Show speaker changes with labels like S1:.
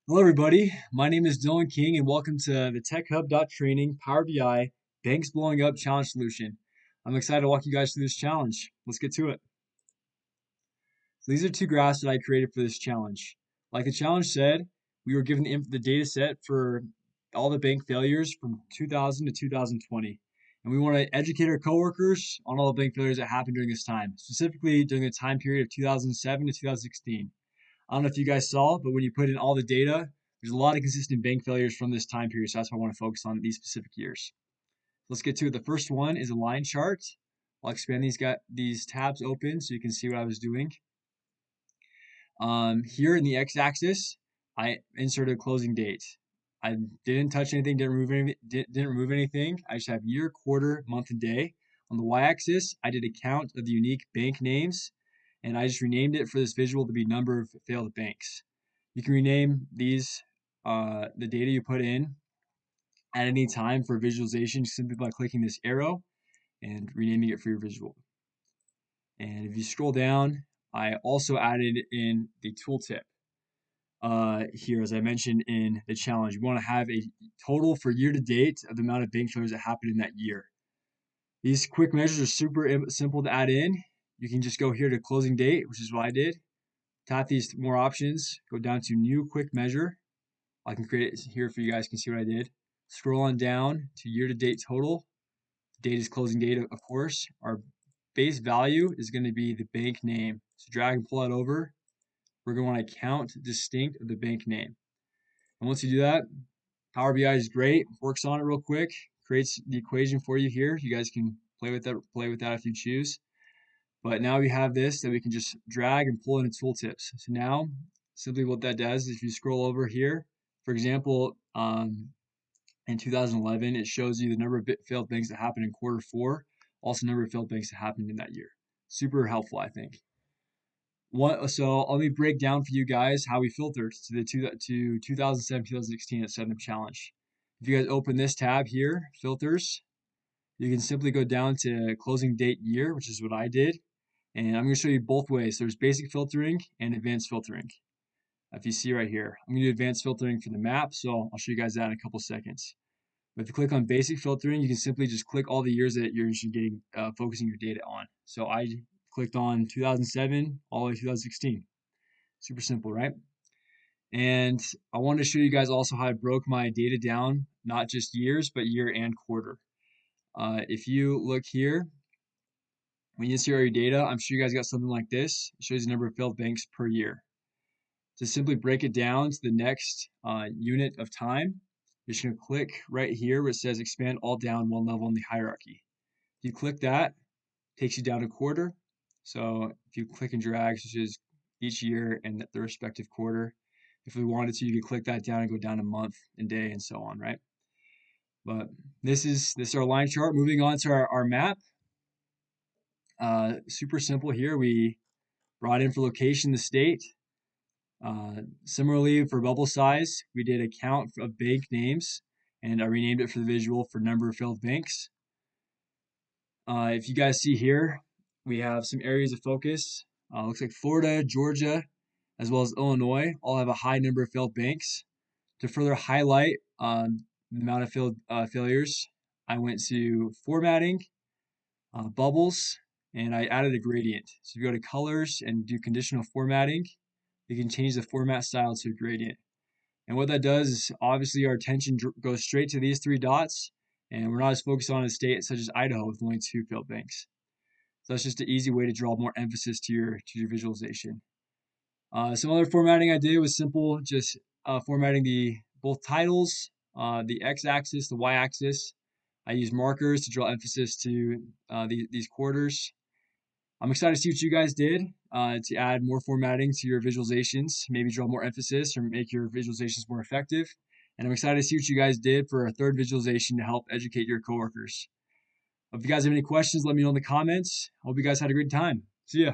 S1: Hello, everybody. My name is Dylan King, and welcome to the TechHub.training Power BI Banks Blowing Up Challenge Solution. I'm excited to walk you guys through this challenge. Let's get to it. So these are two graphs that I created for this challenge. Like the challenge said, we were given the data set for all the bank failures from 2000 to 2020. And we want to educate our coworkers on all the bank failures that happened during this time, specifically during the time period of 2007 to 2016. I don't know if you guys saw, but when you put in all the data, there's a lot of consistent bank failures from this time period. So that's why I want to focus on these specific years. Let's get to it. The first one is a line chart. I'll expand these tabs open so you can see what I was doing. Here in the x-axis, I inserted a closing date. I didn't touch anything, didn't remove anything. I just have year, quarter, month, and day. On the y-axis, I did a count of the unique bank names, and I just renamed it for this visual to be number of failed banks. You can rename these, the data you put in at any time for visualization simply by clicking this arrow and renaming it for your visual. And if you scroll down, I also added in the tooltip here, as I mentioned in the challenge. We want to have a total for year to date of the amount of bank failures that happened in that year. These quick measures are super simple to add in. You can just go here to closing date, which is what I did. Tap these more options, go down to new quick measure. I can create it here for you guys can see what I did. Scroll on down to year to date total. Date is closing date, of course. Our base value is going to be the bank name. So drag and pull that over. We're going to want to count distinct of the bank name. And once you do that, Power BI is great. Works on it real quick. Creates the equation for you here. You guys can play with that if you choose. But now we have this that we can just drag and pull into tooltips. So now, simply what that does is if you scroll over here, for example, in 2011, it shows you the number of failed banks that happened in quarter 4, also number of failed banks that happened in that year. Super helpful, I think. So let me break down for you guys how we filtered to 2007, 2016 at Setup Challenge. If you guys open this tab here, filters, you can simply go down to closing date year, which is what I did. And I'm going to show you both ways. There's basic filtering and advanced filtering. If you see right here, I'm going to do advanced filtering for the map, so I'll show you guys that in a couple seconds. But if you click on basic filtering, you can simply just click all the years that you're interested in focusing your data on. So I clicked on 2007 all the way to 2016. Super simple, right? And I wanted to show you guys also how I broke my data down, not just years, but year and quarter. If you look here, when you see all your data, I'm sure you guys got something like this. It shows the number of failed banks per year. To simply break it down to the next unit of time, you're just going to click right here where it says expand all down one level in the hierarchy. If you click that, it takes you down a quarter. So if you click and drag, which is each year and the respective quarter. If we wanted to, you could click that down and go down a month and day and so on, right? But this is our line chart. Moving on to our map. Super simple here. We brought in for location the state. Similarly, for bubble size, we did a count of bank names, and I renamed it for the visual for number of failed banks. If you guys see here, we have some areas of focus. Looks like Florida, Georgia, as well as Illinois all have a high number of failed banks. To further highlight the amount of failures, I went to formatting, bubbles, and I added a gradient. So if you go to colors and do conditional formatting, you can change the format style to a gradient. And what that does is obviously our attention goes straight to these 3 dots, and we're not as focused on a state such as Idaho with only 2 failed banks. So that's just an easy way to draw more emphasis to your visualization. Some other formatting I did was simple, just formatting both titles, the x-axis, the y-axis. I use markers to draw emphasis to these quarters. I'm excited to see what you guys did to add more formatting to your visualizations, maybe draw more emphasis or make your visualizations more effective. And I'm excited to see what you guys did for a third visualization to help educate your coworkers. If you guys have any questions, let me know in the comments. I hope you guys had a great time. See ya.